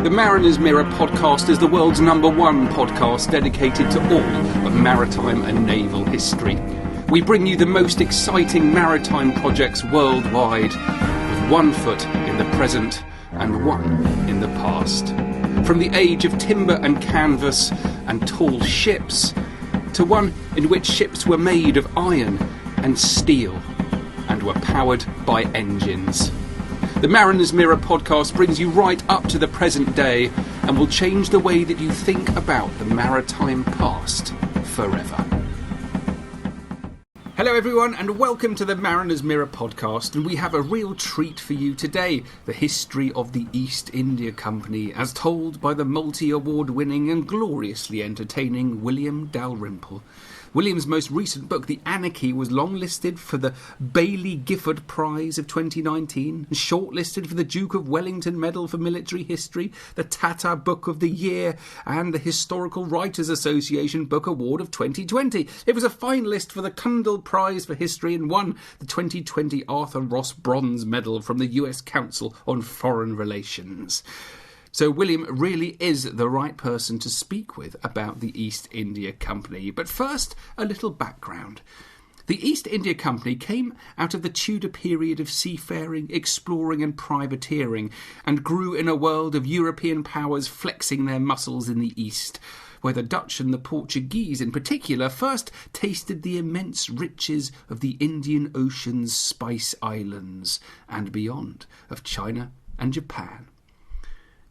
The Mariner's Mirror podcast is the world's #1 podcast dedicated to all of maritime and naval history. We bring you the most exciting maritime projects worldwide, with one foot in the present and one in the past. From the age of timber and canvas and tall ships, to one in which ships were made of iron and steel and were powered by engines. The Mariner's Mirror podcast brings you right up to the present day and will change the way that you think about the maritime past forever. Hello everyone and welcome to the Mariner's Mirror podcast, and we have a real treat for you today, the history of the East India Company as told by the multi-award winning and gloriously entertaining William Dalrymple. William's most recent book, The Anarchy, was longlisted for the Baillie Gifford Prize of 2019, shortlisted for the Duke of Wellington Medal for Military History, the Tata Book of the Year, and the Historical Writers Association Book Award of 2020. It was a finalist for the Kundal Prize for History and won the 2020 Arthur Ross Bronze Medal from the US Council on Foreign Relations. So William really is the right person to speak with about the East India Company. But first, a little background. The East India Company came out of the Tudor period of seafaring, exploring and privateering, and grew in a world of European powers flexing their muscles in the East, where the Dutch and the Portuguese in particular first tasted the immense riches of the Indian Ocean's Spice Islands, and beyond, of China and Japan.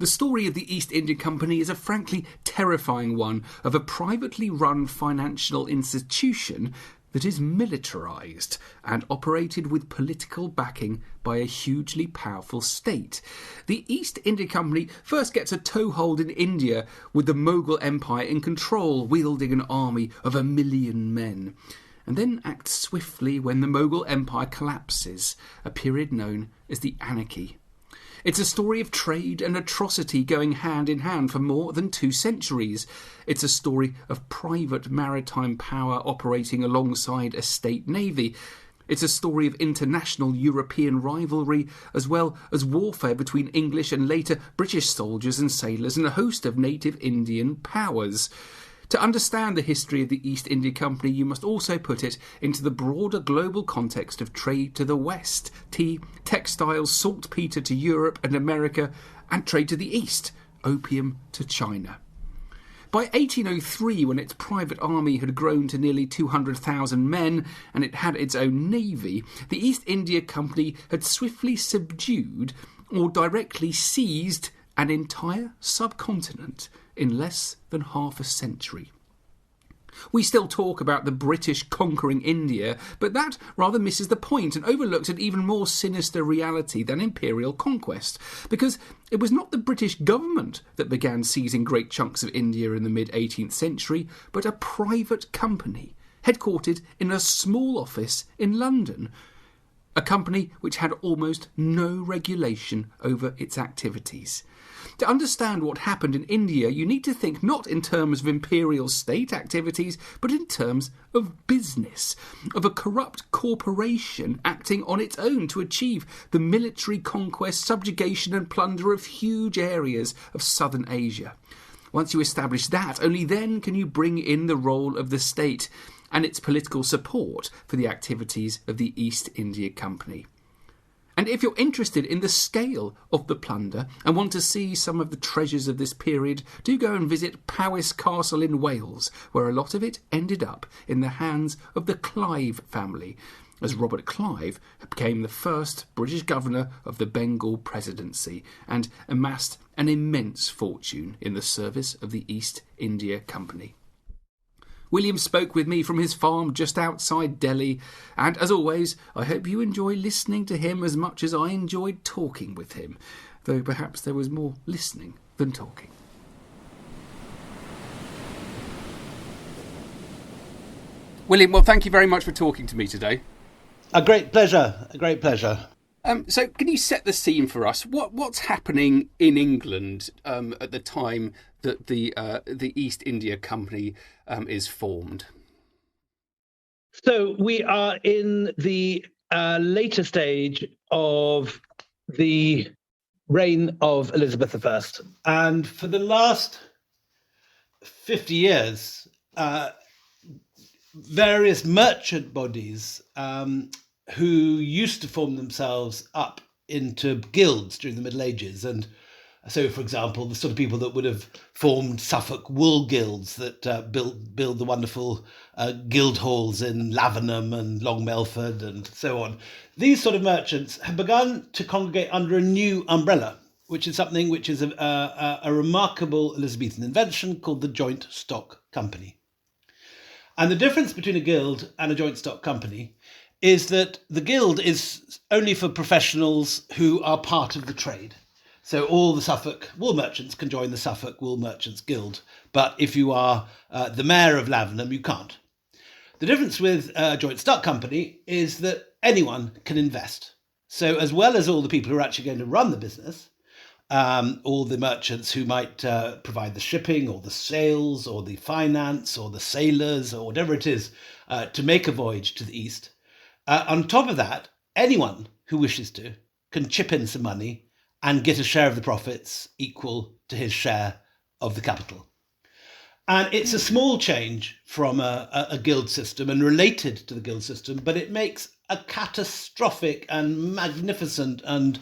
The story of the East India Company is a frankly terrifying one of a privately run financial institution that is militarised and operated with political backing by a hugely powerful state. The East India Company first gets a toehold in India with the Mughal Empire in control, wielding an army of 1 million men, and then acts swiftly when the Mughal Empire collapses, a period known as the Anarchy. It's a story of trade and atrocity going hand in hand for more than 2 centuries. It's a story of private maritime power operating alongside a state navy. It's a story of international European rivalry, as well as warfare between English and later British soldiers and sailors and a host of native Indian powers. To understand the history of the East India Company, you must also put it into the broader global context of trade to the West, tea, textiles, saltpetre to Europe and America, and trade to the East, opium to China. By 1803, when its private army had grown to nearly 200,000 men and it had its own navy, the East India Company had swiftly subdued or directly seized an entire subcontinent in less than half a century. We still talk about the British conquering India, but that rather misses the point and overlooks an even more sinister reality than imperial conquest, because it was not the British government that began seizing great chunks of India in the mid-18th century, but a private company, headquartered in a small office in London, a company which had almost no regulation over its activities. To understand what happened in India, you need to think not in terms of imperial state activities, but in terms of business, of a corrupt corporation acting on its own to achieve the military conquest, subjugation and plunder of huge areas of southern Asia. Once you establish that, only then can you bring in the role of the state and its political support for the activities of the East India Company. And if you're interested in the scale of the plunder and want to see some of the treasures of this period, do go and visit Powys Castle in Wales, where a lot of it ended up in the hands of the Clive family, as Robert Clive became the first British governor of the Bengal Presidency and amassed an immense fortune in the service of the East India Company. William spoke with me from his farm just outside Delhi, and as always, I hope you enjoy listening to him as much as I enjoyed talking with him, though perhaps there was more listening than talking. William, well, thank you very much for talking to me today. A great pleasure, a great pleasure. So can you set the scene for us? What's happening in England at the time that the East India Company is formed? So we are in the later stage of the reign of Elizabeth I. And for the last 50 years, various merchant bodies who used to form themselves up into guilds during the Middle Ages. And so, for example, the sort of people that would have formed Suffolk wool guilds that build the wonderful guild halls in Lavenham and Long Melford and so on. These sort of merchants have begun to congregate under a new umbrella, which is something which is a remarkable Elizabethan invention called the Joint Stock Company. And the difference between a guild and a joint stock company is that the guild is only for professionals who are part of the trade. So all the Suffolk wool merchants can join the Suffolk Wool Merchants Guild. But if you are the mayor of Lavenham, you can't. The difference with a joint stock company is that anyone can invest. So as well as all the people who are actually going to run the business, all the merchants who might provide the shipping or the sales or the finance or the sailors or whatever it is to make a voyage to the east. On top of that, anyone who wishes to can chip in some money and get a share of the profits equal to his share of the capital. And it's a small change from a guild system and related to the guild system, but it makes a catastrophic and magnificent and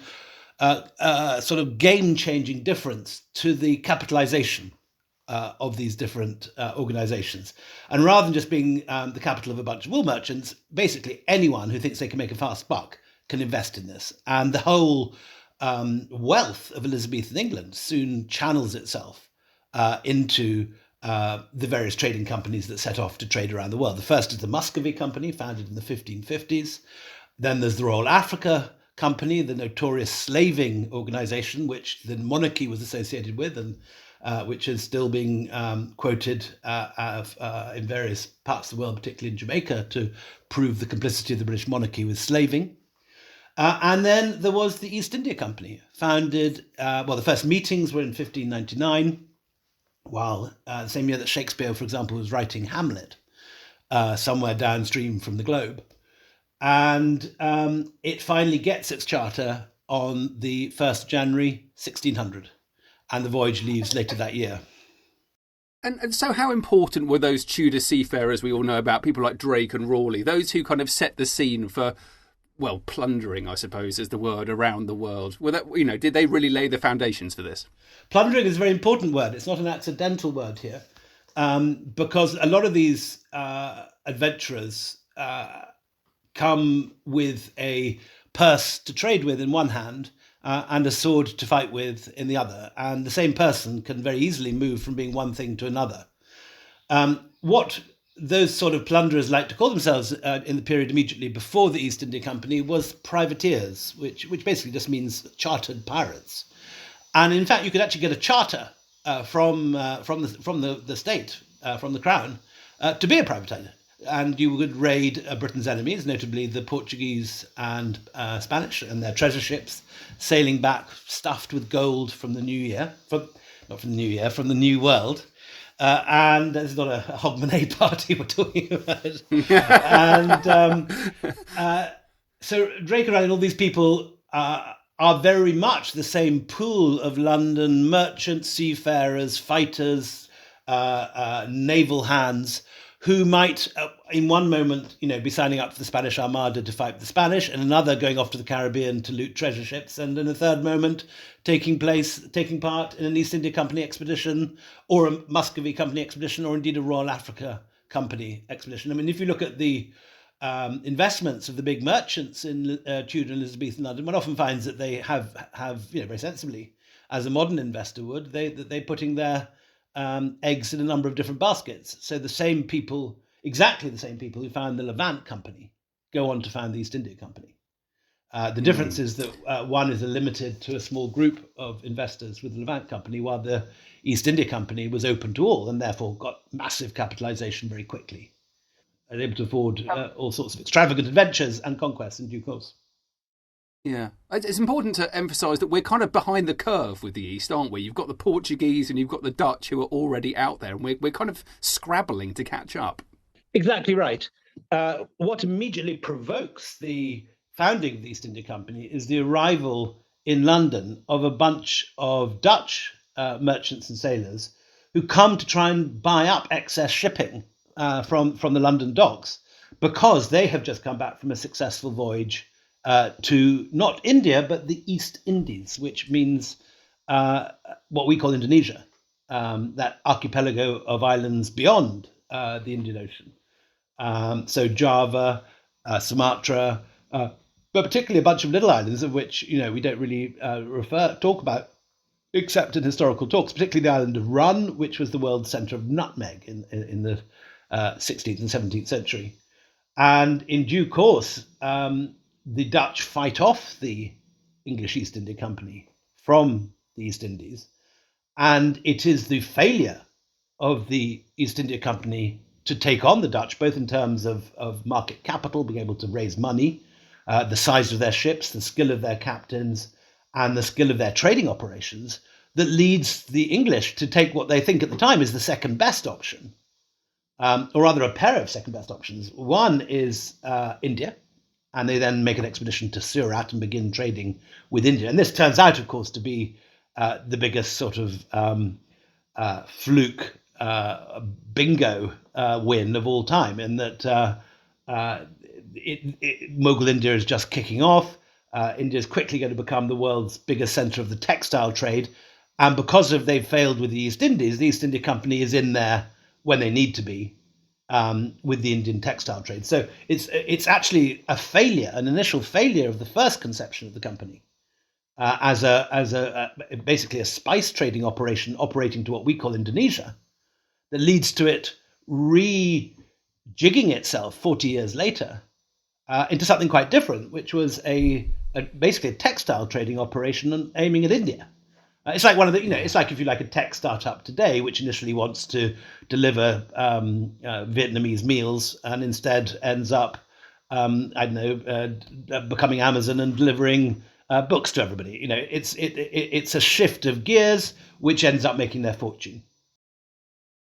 sort of game-changing difference to the capitalization of these different organizations. And rather than just being the capital of a bunch of wool merchants, basically anyone who thinks they can make a fast buck can invest in this. And the whole wealth of Elizabethan England soon channels itself into the various trading companies that set off to trade around the world. The first is the Muscovy Company, founded in the 1550s. Then there's the Royal Africa Company, the notorious slaving organization, which the monarchy was associated with and which is still being quoted in various parts of the world, particularly in Jamaica, to prove the complicity of the British monarchy with slaving. And then there was the East India Company, founded, the first meetings were in 1599, while the same year that Shakespeare, for example, was writing Hamlet, somewhere downstream from the globe. And it finally gets its charter on the 1st of January, 1600. And the voyage leaves later that year. And so how important were those Tudor seafarers we all know about, people like Drake and Raleigh, those who kind of set the scene for, well, plundering, I suppose, is the word, around the world? Were that, did they really lay the foundations for this? Plundering is a very important word. It's not an accidental word here, because a lot of these adventurers come with a purse to trade with in one hand and a sword to fight with in the other. And the same person can very easily move from being one thing to another. What those sort of plunderers like to call themselves in the period immediately before the East India Company was privateers, which basically just means chartered pirates. And in fact, you could actually get a charter from the state, from the crown, to be a privateer. And you would raid Britain's enemies, notably the Portuguese and Spanish and their treasure ships, sailing back stuffed with gold from the from the New World. And this is not a Hogmanay party we're talking about. So Drake and Raleigh and all these people are very much the same pool of London merchants, seafarers, fighters, naval hands, who might, in one moment, be signing up for the Spanish Armada to fight the Spanish, and another going off to the Caribbean to loot treasure ships, and in a third moment taking part in an East India Company expedition, or a Muscovy Company expedition, or indeed a Royal Africa Company expedition. I mean, if you look at the investments of the big merchants in Tudor and Elizabethan London, one often finds that they have very sensibly, as a modern investor would, they're putting their eggs in a number of different baskets. So exactly the same people who found the Levant Company go on to found the East India Company. The difference is that one is limited to a small group of investors with the Levant Company, while the East India Company was open to all and therefore got massive capitalization very quickly and able to afford all sorts of extravagant adventures and conquests in due course. Yeah, it's important to emphasise that we're kind of behind the curve with the East, aren't we? You've got the Portuguese and you've got the Dutch who are already out there, and we're kind of scrabbling to catch up. Exactly right. What immediately provokes the founding of the East India Company is the arrival in London of a bunch of Dutch merchants and sailors who come to try and buy up excess shipping from the London docks, because they have just come back from a successful voyage to not India, but the East Indies, which means what we call Indonesia, that archipelago of islands beyond the Indian Ocean. So Java, Sumatra, but particularly a bunch of little islands of which we don't really talk about except in historical talks, particularly the island of Run, which was the world centre of nutmeg in the 16th and 17th century. And in due course, the Dutch fight off the English East India Company from the East Indies. And it is the failure of the East India Company to take on the Dutch, both in terms of market capital, being able to raise money, the size of their ships, the skill of their captains, and the skill of their trading operations, that leads the English to take what they think at the time is the second best option, or rather a pair of second best options. One is India, and they then make an expedition to Surat and begin trading with India. And this turns out, of course, to be the biggest sort of fluke bingo win of all time, in that Mughal India is just kicking off. India is quickly going to become the world's biggest centre of the textile trade. And because they've failed with the East Indies, the East India Company is in there when they need to be with the Indian textile trade. So it's actually a failure, an initial failure of the first conception of the company as basically a spice trading operation operating to what we call Indonesia, that leads to it rejigging itself 40 years later into something quite different, which was basically a textile trading operation aiming at India. It's like it's like, if you like, a tech startup today, which initially wants to deliver Vietnamese meals and instead ends up, becoming Amazon and delivering books to everybody. It's a shift of gears which ends up making their fortune.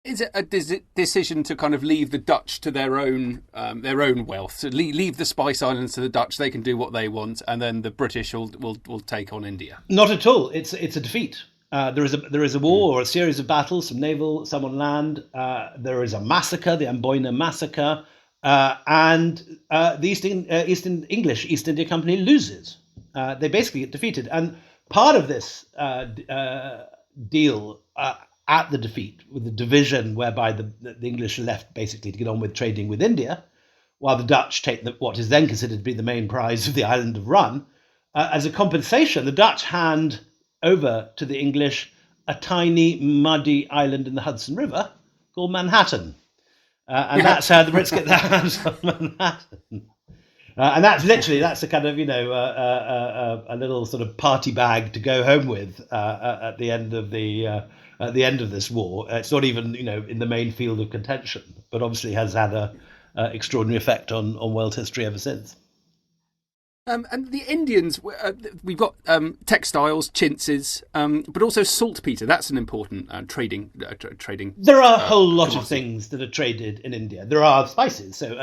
Is it a decision to kind of leave the Dutch to their own wealth? So leave the Spice Islands to the Dutch; they can do what they want, and then the British will take on India? Not at all. It's a defeat. There is a war or a series of battles, some naval, some on land. There is a massacre, the Amboina massacre, and the East India Company loses. They basically get defeated, and part of this deal. At the defeat, with the division whereby the English are left basically to get on with trading with India, while the Dutch take what is then considered to be the main prize of the island of Run. As a compensation, the Dutch hand over to the English a tiny, muddy island in the Hudson River called Manhattan. And that's how the Brits get their hands on Manhattan. And that's a kind of, a little sort of party bag to go home with at the end of this war. It's not even, in the main field of contention, but obviously has had a extraordinary effect on world history ever since. And the Indians, we've got textiles, chintzes, but also saltpeter. That's an important trading. There are a whole lot of things that are traded in India. There are spices. So,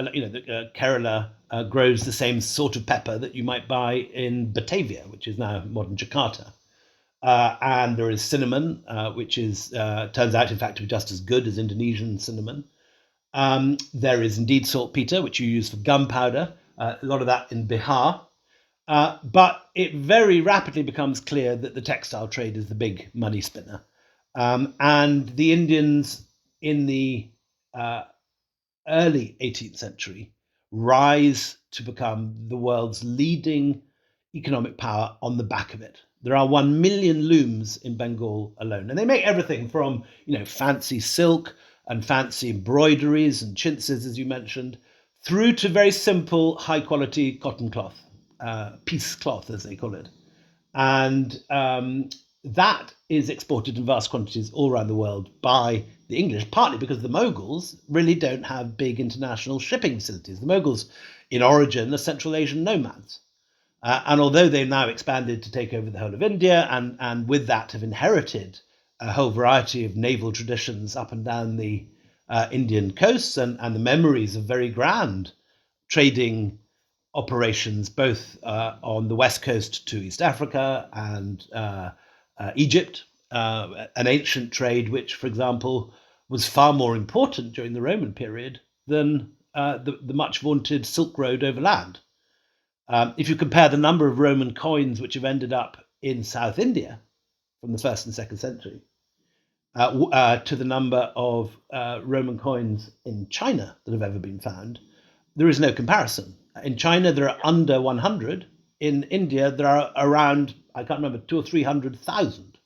Kerala grows the same sort of pepper that you might buy in Batavia, which is now modern Jakarta. And there is cinnamon, which turns out, in fact, to be just as good as Indonesian cinnamon. There is indeed saltpeter, which you use for gunpowder. A lot of that in Bihar. But it very rapidly becomes clear that the textile trade is the big money spinner. And the Indians in the early 18th century rise to become the world's leading economic power on the back of it. There are 1 million looms in Bengal alone. And they make everything from, fancy silk and fancy embroideries and chintzes, as you mentioned, through to very simple, high-quality cotton cloth, piece cloth, as they call it. And that is exported in vast quantities all around the world by the English, partly because the Mughals really don't have big international shipping facilities. The Mughals, in origin, are Central Asian nomads. And although they've now expanded to take over the whole of India, and with that have inherited a whole variety of naval traditions up and down the Indian coasts, and the memories of very grand trading operations both on the west coast to East Africa and Egypt, an ancient trade which, for example, was far more important during the Roman period than the much vaunted Silk Road overland. If you compare the number of Roman coins which have ended up in South India from the 1st and 2nd century to the number of Roman coins in China that have ever been found, there is no comparison. In China, there are under 100. In India, there are around, I can't remember, 200,000 or 300,000.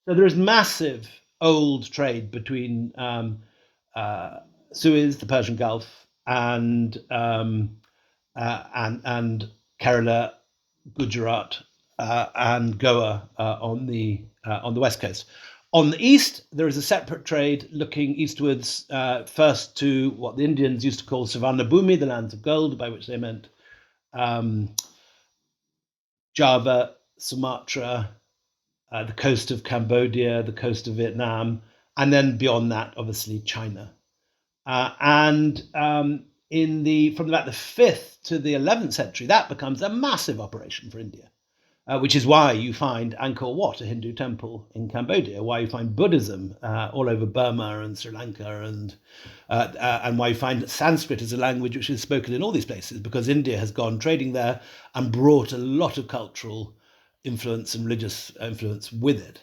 So there is massive old trade between Suez, the Persian Gulf, and Kerala, Gujarat, and Goa on the west coast. On the east, there is a separate trade looking eastwards, first to what the Indians used to call Savarnabhumi, the lands of gold, by which they meant Java, Sumatra, the coast of Cambodia, the coast of Vietnam, and then beyond that, obviously, China. From about the 5th to the 11th century, that becomes a massive operation for India. Which is why you find Angkor Wat, a Hindu temple in Cambodia, why you find Buddhism all over Burma and Sri Lanka, and why you find Sanskrit as a language which is spoken in all these places, because India has gone trading there and brought a lot of cultural influence and religious influence with it.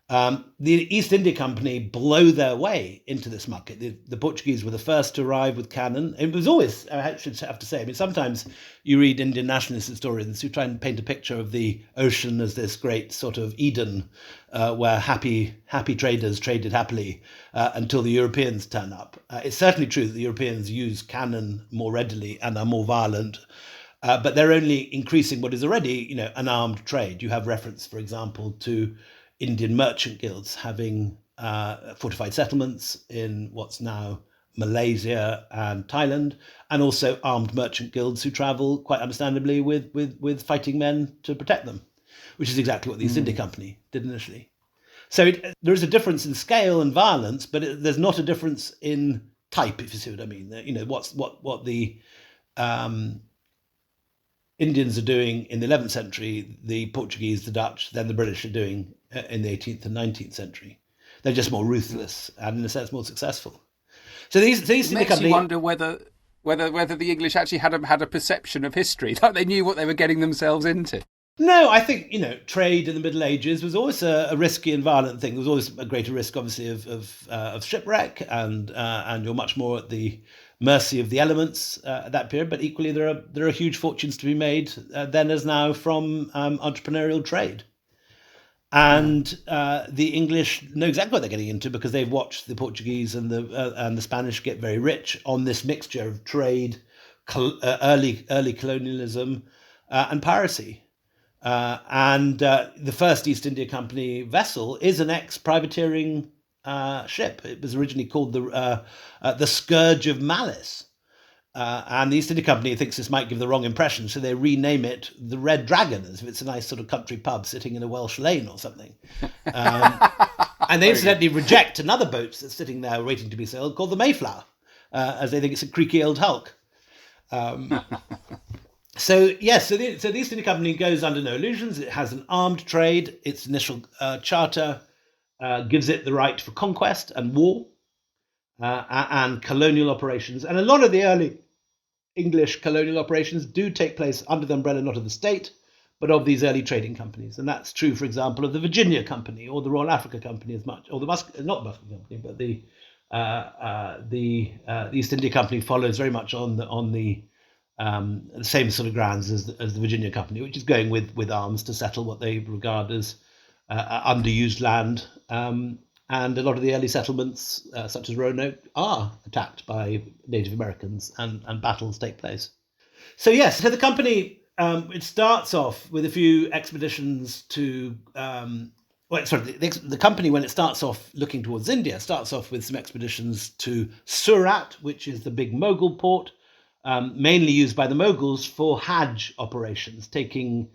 The East India Company blow their way into this market. The Portuguese were the first to arrive with cannon. It was always, I should have to say, I mean, sometimes you read Indian nationalist historians who try and paint a picture of the ocean as this great sort of Eden where happy traders traded happily until the Europeans turn up. It's certainly true that the Europeans use cannon more readily and are more violent. But they're only increasing what is already, an armed trade. You have reference, for example, to Indian merchant guilds having fortified settlements in what's now Malaysia and Thailand, and also armed merchant guilds who travel, quite understandably, with fighting men to protect them, which is exactly what the East India Company did initially. So there is a difference in scale and violence, but there's not a difference in type, if you see what I mean. What the Indians are doing in the 11th century, the Portuguese, the Dutch, then the British are doing in the 18th and 19th century. They're just more ruthless and, in a sense, more successful. So these it makes you wonder whether the English actually had a perception of history, like they knew what they were getting themselves into. No, I think trade in the Middle Ages was always a risky and violent thing. There was always a greater risk, obviously, of shipwreck, and you're much more at the mercy of the elements at that period. But equally, there are huge fortunes to be made then as now from entrepreneurial trade. And the English know exactly what they're getting into because they've watched the Portuguese and the Spanish get very rich on this mixture of trade, early colonialism, and piracy. The first East India Company vessel is an ex-privateering ship. It was originally called the Scourge of Malice. And the East India Company thinks this might give the wrong impression, so they rename it the Red Dragon, as if it's a nice sort of country pub sitting in a Welsh lane or something. And they incidentally reject another boat that's sitting there waiting to be sailed called the Mayflower, as they think it's a creaky old hulk. So the East India Company goes under no illusions. It has an armed trade. Its initial charter gives it the right for conquest and war and colonial operations. And a lot of the early English colonial operations do take place under the umbrella not of the state, but of these early trading companies. And that's true, for example, of the Virginia Company or the Royal Africa Company as much, or not the Muscat Company, but the East India Company follows very much on the same sort of grounds as the Virginia Company, which is going with arms to settle what they regard as underused land. And a lot of the early settlements, such as Roanoke, are attacked by Native Americans and battles take place. So the company, it starts off with a few expeditions to... the company, when it starts off looking towards India, starts off with some expeditions to Surat, which is the big Mughal port, mainly used by the Mughals for Hajj operations, taking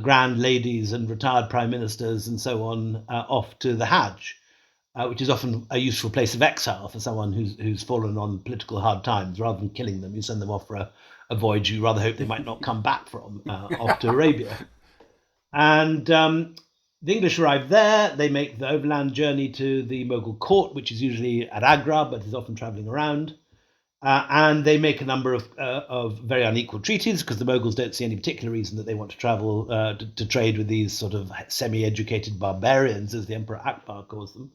grand ladies and retired prime ministers and so on off to the Hajj, which is often a useful place of exile for someone who's fallen on political hard times. Rather than killing them, you send them off for a voyage you rather hope they might not come back from, off to Arabia. And the English arrive there. They make the overland journey to the Mughal court, which is usually at Agra, but is often traveling around. And they make a number of very unequal treaties, because the Mughals don't see any particular reason that they want to travel to trade with these sort of semi-educated barbarians, as the Emperor Akbar calls them.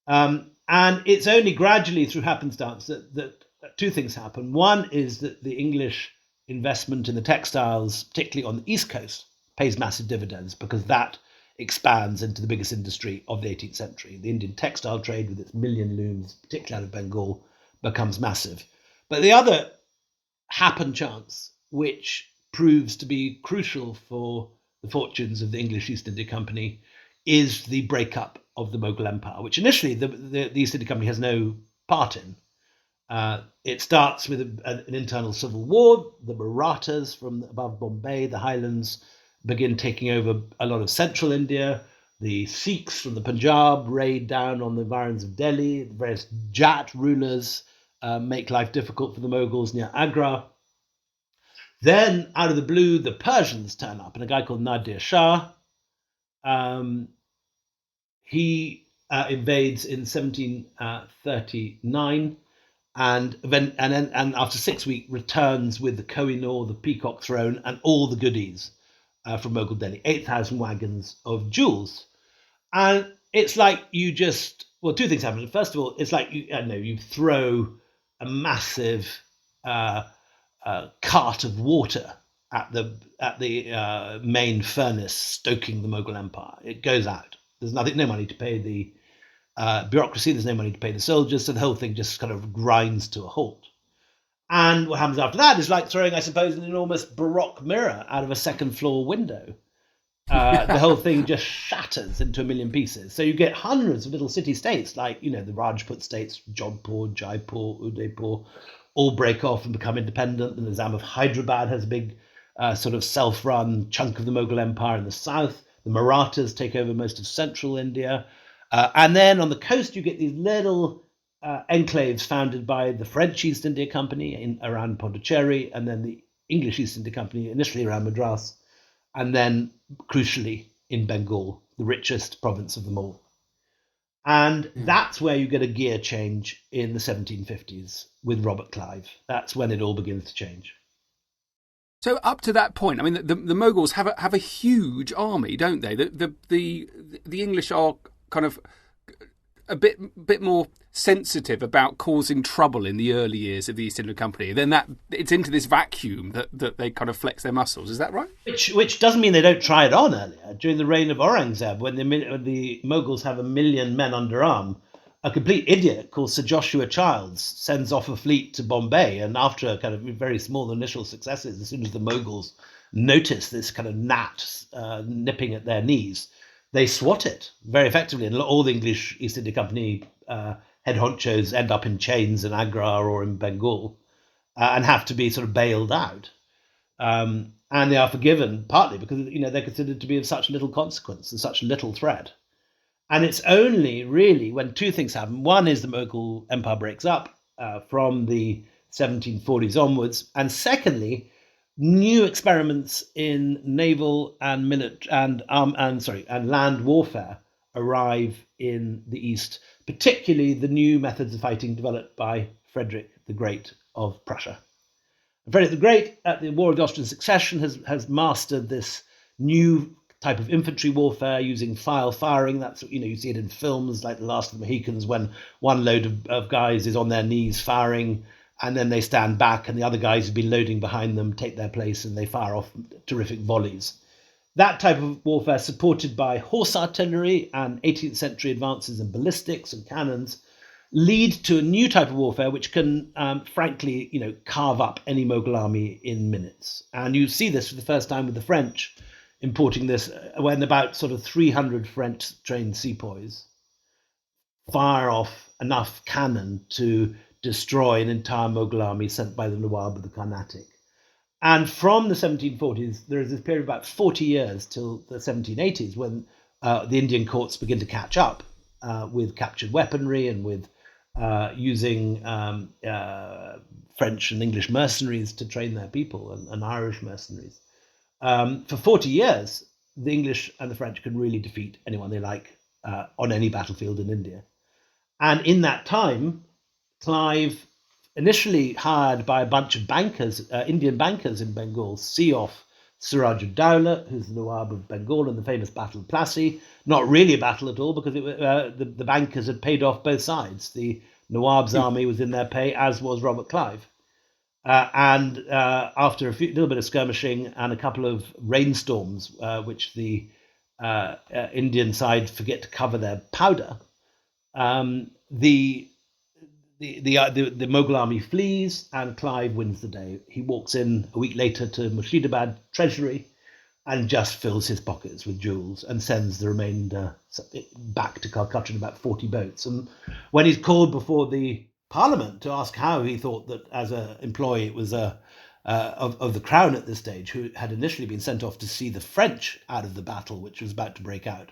And it's only gradually through happenstance that two things happen. One is that the English investment in the textiles, particularly on the East Coast, pays massive dividends, because that expands into the biggest industry of the 18th century. The Indian textile trade, with its million looms, particularly out of Bengal, becomes massive. But the other happen chance, which proves to be crucial for the fortunes of the English East India Company, is the breakup of the Mughal Empire, which initially the East India Company has no part in. It starts with an internal civil war. The Marathas from above Bombay, the highlands, begin taking over a lot of central India. The Sikhs from the Punjab raid down on the environs of Delhi. The various Jat rulers make life difficult for the Mughals near Agra. Then, out of the blue, the Persians turn up, and a guy called Nadir Shah. He invades in 1739, and after 6 weeks returns with the Kohinoor, the Peacock Throne, and all the goodies from Mughal Delhi, 8,000 wagons of jewels. And it's like two things happen. First of all, it's like you throw a massive cart of water at the main furnace stoking the Mughal Empire. It goes out. There's no money to pay the bureaucracy. There's no money to pay the soldiers. So the whole thing just kind of grinds to a halt. And what happens after that is like throwing, I suppose, an enormous Baroque mirror out of a second floor window. The whole thing just shatters into a million pieces. So you get hundreds of little city-states, like, the Rajput states, Jodhpur, Jaipur, Udaipur, all break off and become independent. The Nizam of Hyderabad has a big sort of self-run chunk of the Mughal Empire in the south. The Marathas take over most of central India. And then on the coast, you get these little enclaves founded by the French East India Company around Pondicherry, and then the English East India Company initially around Madras, and then, crucially, in Bengal, the richest province of them all. And that's where you get a gear change in the 1750s with Robert Clive. That's when it all begins to change. So up to that point, I mean, the Mughals have a huge army, don't they? The English are kind of a bit more sensitive about causing trouble in the early years of the East India Company. Then it's into this vacuum that they kind of flex their muscles. Is that right? Which doesn't mean they don't try it on earlier. During the reign of Aurangzeb, when the Mughals have 1 million men under arm, a complete idiot called Sir Joshua Childs sends off a fleet to Bombay, and after a kind of very small initial successes, as soon as the Mughals notice this kind of gnat nipping at their knees, they swat it very effectively, and all the English East India Company head honchos end up in chains in Agra or in Bengal and have to be sort of bailed out. And they are forgiven partly because they're considered to be of such little consequence and such little threat. And it's only really when two things happen. One is the Mughal Empire breaks up from the 1740s onwards, and secondly, new experiments in naval and land warfare arrive in the East, particularly the new methods of fighting developed by Frederick the Great of Prussia. Frederick the Great, at the War of the Austrian Succession, has mastered this new type of infantry warfare using file firing. That's, you see it in films like The Last of the Mohicans, when one load of guys is on their knees firing, and then they stand back and the other guys who've been loading behind them take their place and they fire off terrific volleys. That type of warfare, supported by horse artillery and 18th century advances in ballistics and cannons, lead to a new type of warfare which can, frankly, carve up any Mughal army in minutes. And you see this for the first time with the French importing this, when about sort of 300 French-trained sepoys fire off enough cannon to destroy an entire Mughal army sent by the Nawab of the Carnatic. And from the 1740s, there is this period of about 40 years till the 1780s when the Indian courts begin to catch up with captured weaponry and with using French and English mercenaries to train their people, and Irish mercenaries. For 40 years, the English and the French could really defeat anyone they like on any battlefield in India. And in that time, Clive, initially hired by a bunch of bankers, Indian bankers in Bengal, see off Siraj-ud-Dowla, who's the Nawab of Bengal, in the famous Battle of Plassey. Not really a battle at all, because the bankers had paid off both sides. The Nawab's army was in their pay, as was Robert Clive. And after a little bit of skirmishing and a couple of rainstorms, which the Indian side forget to cover their powder, the Mughal army flees, and Clive wins the day. He walks in a week later to Murshidabad treasury and just fills his pockets with jewels and sends the remainder back to Calcutta in about 40 boats. And when he's called before the Parliament to ask how he thought that as an employee it was of the crown at this stage, who had initially been sent off to see the French out of the battle which was about to break out,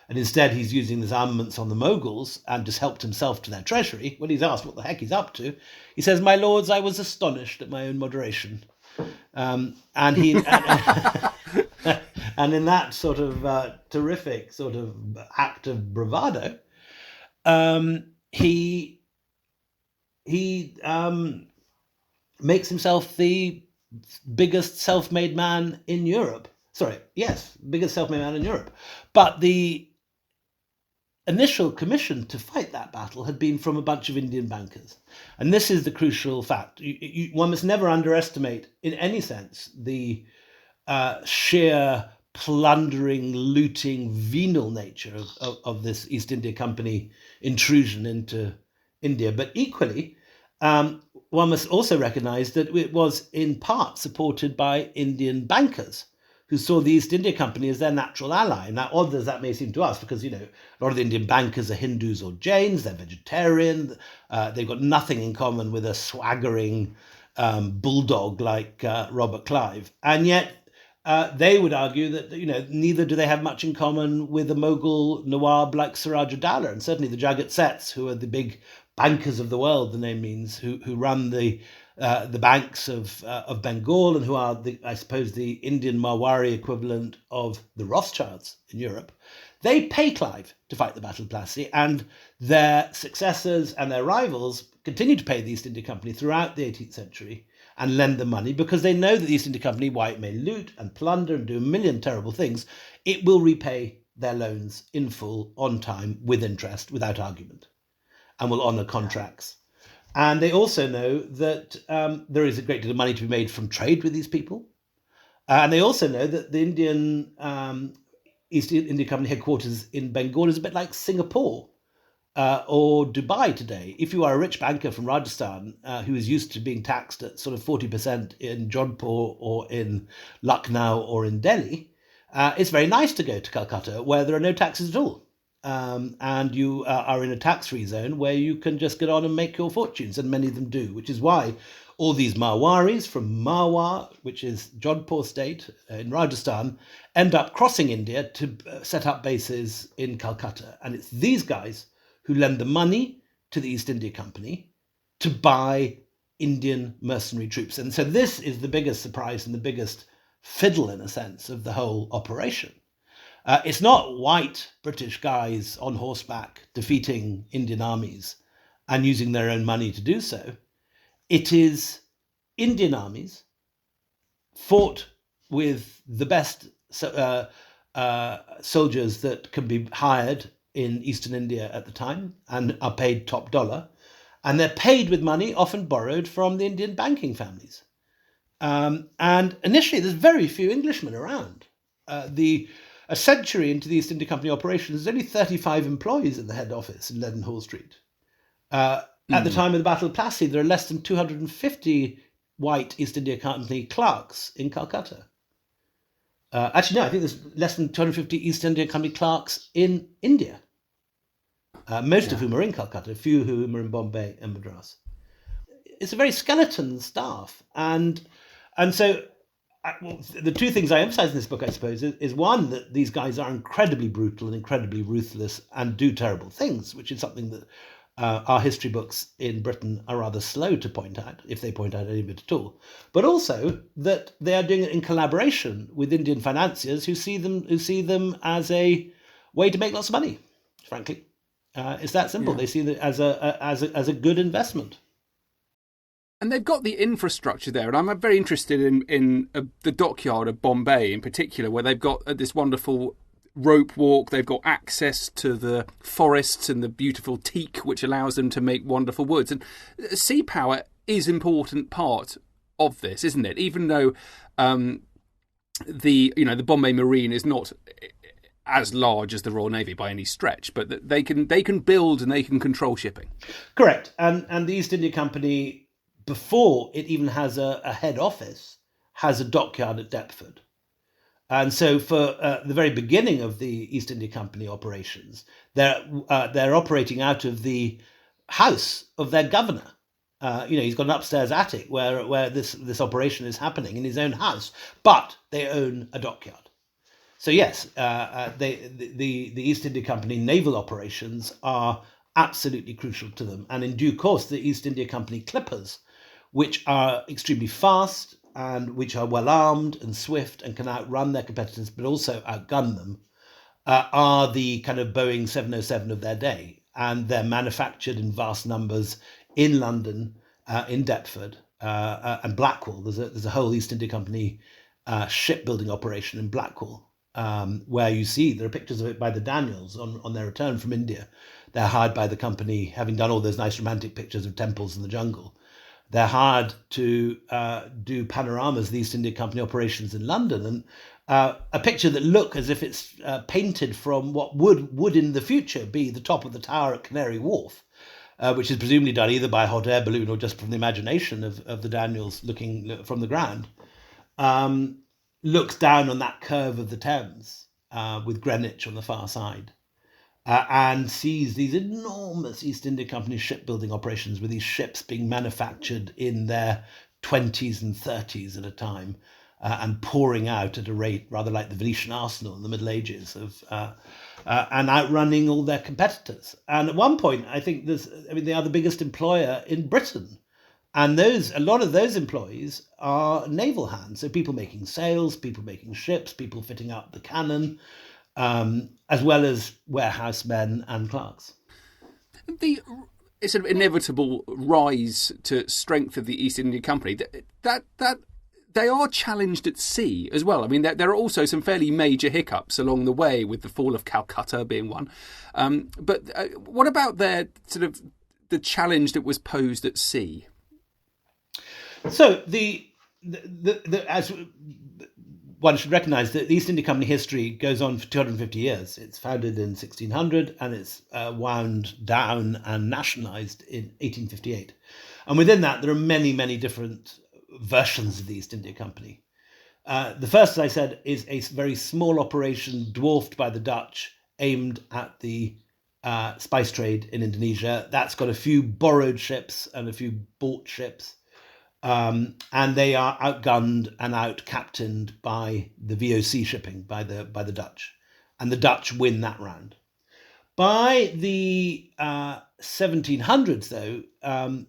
and instead he's using his armaments on the Mughals and just helped himself to their treasury. When he's asked what the heck he's up to, he says, "My lords, I was astonished at my own moderation." And he and in that sort of terrific sort of act of bravado, he makes himself the biggest self-made man in Europe. Biggest self-made man in Europe. But the initial commission to fight that battle had been from a bunch of Indian bankers. And this is the crucial fact. One must never underestimate, in any sense, the sheer plundering, looting, venal nature of this East India Company intrusion into India. But equally, one must also recognize that it was in part supported by Indian bankers who saw the East India Company as their natural ally. Now, odd as that may seem to us, because, a lot of the Indian bankers are Hindus or Jains, they're vegetarian, they've got nothing in common with a swaggering bulldog like Robert Clive. And yet, they would argue that, neither do they have much in common with a Mughal Nawab like Siraj-ud-Dowla. And certainly the Jagat Seths, who are the big bankers of the world, the name means, who run the banks of Bengal, and who are, I suppose, the Indian Marwari equivalent of the Rothschilds in Europe. They pay Clive to fight the Battle of Plassey, and their successors and their rivals continue to pay the East India Company throughout the 18th century and lend them money, because they know that the East India Company, while it may loot and plunder and do a million terrible things, it will repay their loans in full, on time, with interest, without argument, and will honour contracts. And they also know that there is a great deal of money to be made from trade with these people. And they also know that the East India Company headquarters in Bengal is a bit like Singapore or Dubai today. If you are a rich banker from Rajasthan who is used to being taxed at sort of 40% in Jodhpur or in Lucknow or in Delhi, it's very nice to go to Calcutta, where there are no taxes at all. And you are in a tax-free zone where you can just get on and make your fortunes, and many of them do, which is why all these Marwaris from Marwar, which is Jodhpur state in Rajasthan, end up crossing India to set up bases in Calcutta. And it's these guys who lend the money to the East India Company to buy Indian mercenary troops. And so this is the biggest surprise and the biggest fiddle, in a sense, of the whole operation. It's not white British guys on horseback defeating Indian armies and using their own money to do so. It is Indian armies fought with the best soldiers that can be hired in Eastern India at the time and are paid top dollar. And they're paid with money often borrowed from the Indian banking families. And initially, there's very few Englishmen around. A century into the East India Company operations, there's only 35 employees in the head office in Leadenhall Street. At the time of the Battle of Plassey, there are less than 250 white East India Company clerks in Calcutta. Actually, no, I think there's less than 250 East India Company clerks in India, most of whom are in Calcutta, a few whom are in Bombay and Madras. It's a very skeleton staff. And so the two things I emphasize in this book, I suppose, is one, that these guys are incredibly brutal and incredibly ruthless and do terrible things, which is something that our history books in Britain are rather slow to point out, if they point out any of it at all, but also that they are doing it in collaboration with Indian financiers who see them as a way to make lots of money. Frankly, it's that simple. Yeah. They see it as a good investment. And they've got the infrastructure there, and I'm very interested in the dockyard of Bombay in particular, where they've got this wonderful rope walk. They've got access to the forests and the beautiful teak, which allows them to make wonderful woods. And sea power is an important part of this, isn't it? Even though the Bombay Marine is not as large as the Royal Navy by any stretch, but they can build and they can control shipping. Correct, and the East India Company, before it even has a head office, has a dockyard at Deptford. And so for the very beginning of the East India Company operations, they're operating out of the house of their governor. He's got an upstairs attic where this operation is happening in his own house, but they own a dockyard. So yes, the East India Company naval operations are absolutely crucial to them. And in due course, the East India Company clippers, which are extremely fast and which are well armed and swift and can outrun their competitors, but also outgun them, are the kind of Boeing 707 of their day. And they're manufactured in vast numbers in London, in Deptford, and Blackwall. There's a whole East India Company shipbuilding operation in Blackwall, where you see there are pictures of it by the Daniels on their return from India. They're hired by the company, having done all those nice romantic pictures of temples in the jungle. They're hired to do panoramas of the East India Company operations in London, and a picture that look as if it's painted from what would in the future be the top of the tower at Canary Wharf, which is presumably done either by a hot air balloon or just from the imagination of the Daniels looking from the ground, looks down on that curve of the Thames with Greenwich on the far side. And sees these enormous East India Company shipbuilding operations with these ships being manufactured in their 20s and 30s at a time, and pouring out at a rate rather like the Venetian arsenal in the Middle Ages, and outrunning all their competitors. And at one point, I think they are the biggest employer in Britain. And a lot of those employees are naval hands, so people making sails, people making ships, people fitting out the cannon, as well as warehouse men and clerks. The sort of inevitable rise to strength of the East India Company, that they are challenged at sea as well. I mean, there are also some fairly major hiccups along the way, with the fall of Calcutta being one. But what about their sort of the challenge that was posed at sea? So as one should recognise that the East India Company history goes on for 250 years. It's founded in 1600 and it's wound down and nationalised in 1858. And within that, there are many, many different versions of the East India Company. The first, as I said, is a very small operation dwarfed by the Dutch, aimed at the spice trade in Indonesia. That's got a few borrowed ships and a few bought ships. And they are outgunned and out-captained by the VOC shipping, by the Dutch. And the Dutch win that round. By the 1700s, though,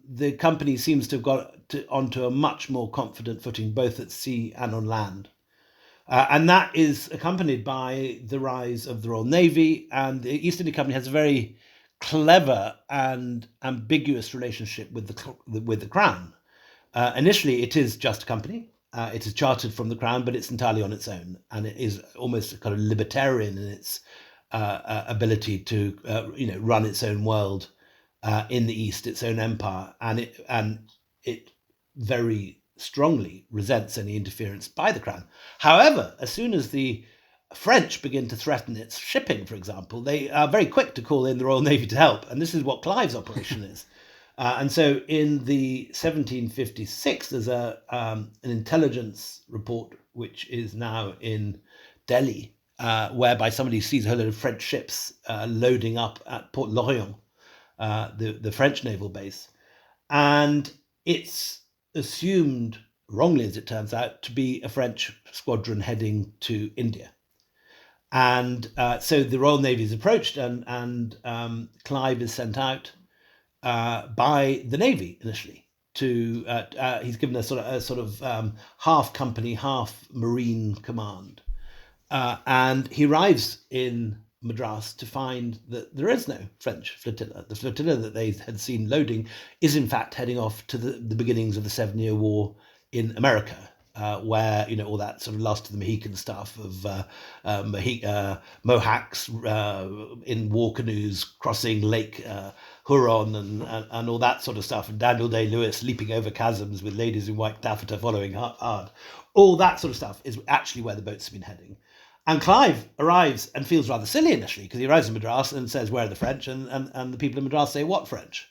the company seems to have got onto a much more confident footing, both at sea and on land. And that is accompanied by the rise of the Royal Navy, and the East India Company has a very clever and ambiguous relationship with the Crown. Initially, it is just a company. It is chartered from the Crown, but it's entirely on its own, and it is almost kind of libertarian in its ability to, run its own world in the East, its own empire, and it very strongly resents any interference by the Crown. However, as soon as the French begin to threaten its shipping, for example, they are very quick to call in the Royal Navy to help, and this is what Clive's operation is. And so in the 1756, there's an intelligence report, which is now in Delhi, whereby somebody sees a whole load of French ships loading up at Port Lorient, the French naval base. And it's assumed, wrongly as it turns out, to be a French squadron heading to India. And so the Royal Navy is approached, and Clive is sent out by the Navy initially. He's given a sort of half company, half marine command, and he arrives in Madras to find that there is no French flotilla. The flotilla that they had seen loading is in fact heading off to the beginnings of the 7-Year War in America, where all that sort of last of the Mohican stuff of Mohawks in war canoes crossing Lake Huron and all that sort of stuff, and Daniel Day-Lewis leaping over chasms with ladies in white taffeta following hard. All that sort of stuff is actually where the boats have been heading. And Clive arrives and feels rather silly initially, because he arrives in Madras and says, "Where are the French?" And the people in Madras say, "What French?"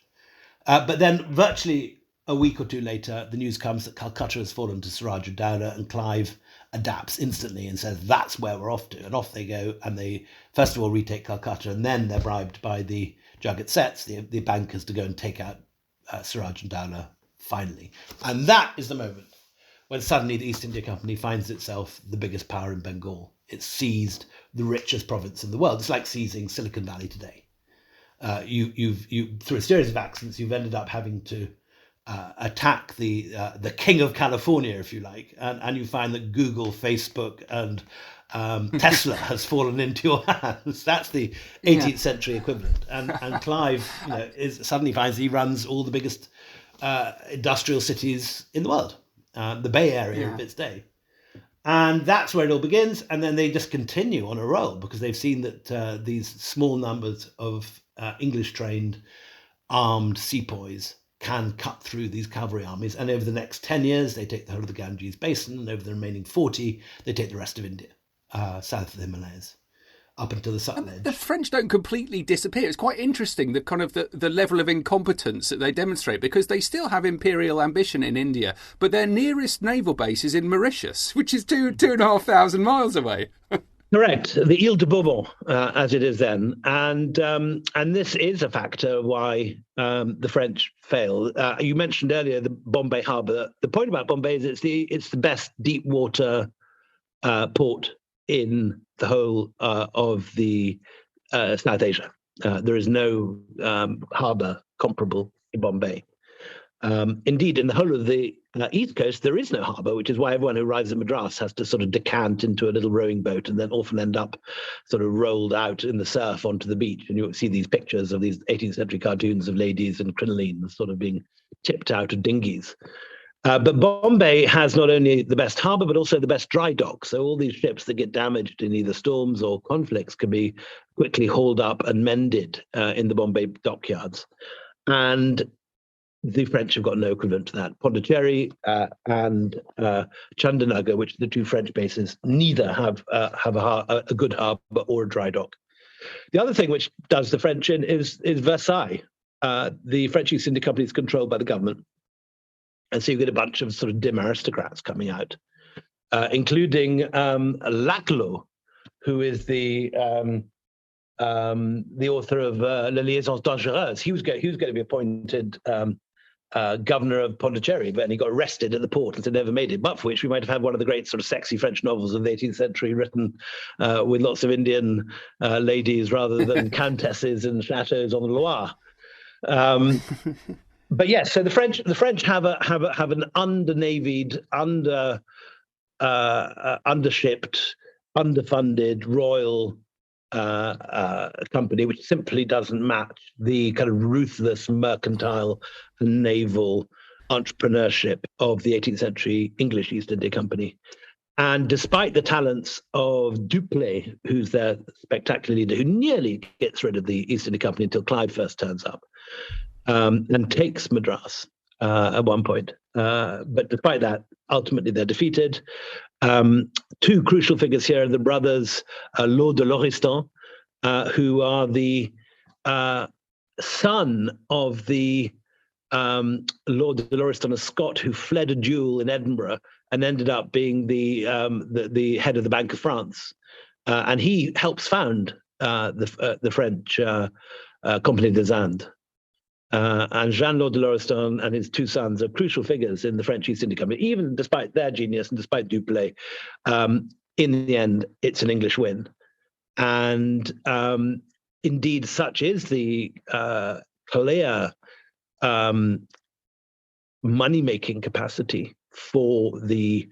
But then virtually a week or two later, the news comes that Calcutta has fallen to Suraj Dowlah, and Clive adapts instantly and says, "That's where we're off to." And off they go, and they first of all retake Calcutta, and then they're bribed by the Jagat Sets, the bankers, to go and take out Suraj Dowlah finally. And that is the moment when suddenly the East India Company finds itself the biggest power in Bengal. It's seized the richest province in the world. It's like seizing Silicon Valley today. You've through a series of accidents, you've ended up having to attack the king of California, if you like, and you find that Google, Facebook, and Tesla has fallen into your hands. That's the 18th century equivalent. And Clive, suddenly finds he runs all the biggest industrial cities in the world, the Bay Area of its day. And that's where it all begins. And then they just continue on a roll, because they've seen that these small numbers of English-trained armed sepoys can cut through these cavalry armies. And over the next 10 years, they take the whole of the Ganges Basin. And over the remaining 40, they take the rest of India, south of the Himalayas, up until the Sutlej. The French don't completely disappear. It's quite interesting, the kind of the level of incompetence that they demonstrate, because they still have imperial ambition in India, but their nearest naval base is in Mauritius, which is 2,500 miles away. Correct, the Ile de Bourbon, as it is then, and this is a factor why the French fail. You mentioned earlier the Bombay harbour. The point about Bombay is it's the best deep water port in the whole of the South Asia. There is no harbour comparable in Bombay. Indeed, in the whole of the East Coast, there is no harbour, which is why everyone who arrives at Madras has to sort of decant into a little rowing boat and then often end up sort of rolled out in the surf onto the beach. And you see these pictures of these 18th century cartoons of ladies in crinolines sort of being tipped out of dinghies. But Bombay has not only the best harbour, but also the best dry dock. So all these ships that get damaged in either storms or conflicts can be quickly hauled up and mended in the Bombay dockyards. And the French have got no equivalent to that. Pondicherry and Chandanagar, which are the two French bases, neither have a good harbour or a dry dock. The other thing which does the French in is Versailles. The French East India Company is controlled by the government. And so you get a bunch of sort of dim aristocrats coming out, including Laclos, who is the author of Les Liaisons Dangereuses. He was going to be appointed governor of Pondicherry, but he got arrested at the port and so never made it, but for which we might have had one of the great sort of sexy French novels of the 18th century, written with lots of Indian ladies rather than countesses and chateaux on the Loire. But yes, so the French have an under-navied, undershipped, underfunded royal company, which simply doesn't match the kind of ruthless mercantile and naval entrepreneurship of the 18th century English East India Company. And despite the talents of Dupleix, who's their spectacular leader, who nearly gets rid of the East India Company until Clive first turns up and takes Madras at one point. But despite that, ultimately they're defeated. Two crucial figures here are the brothers Lord de Lauriston, who are the son of the Lord de Lauriston, a Scot who fled a duel in Edinburgh and ended up being the head of the Bank of France. And he helps found the French Compagnie des Indes. And Jean-Lord de Lauriston and his two sons are crucial figures in the French East India Company, even despite their genius and despite Dupleix. In the end, it's an English win. And indeed, such is the clear money-making capacity for the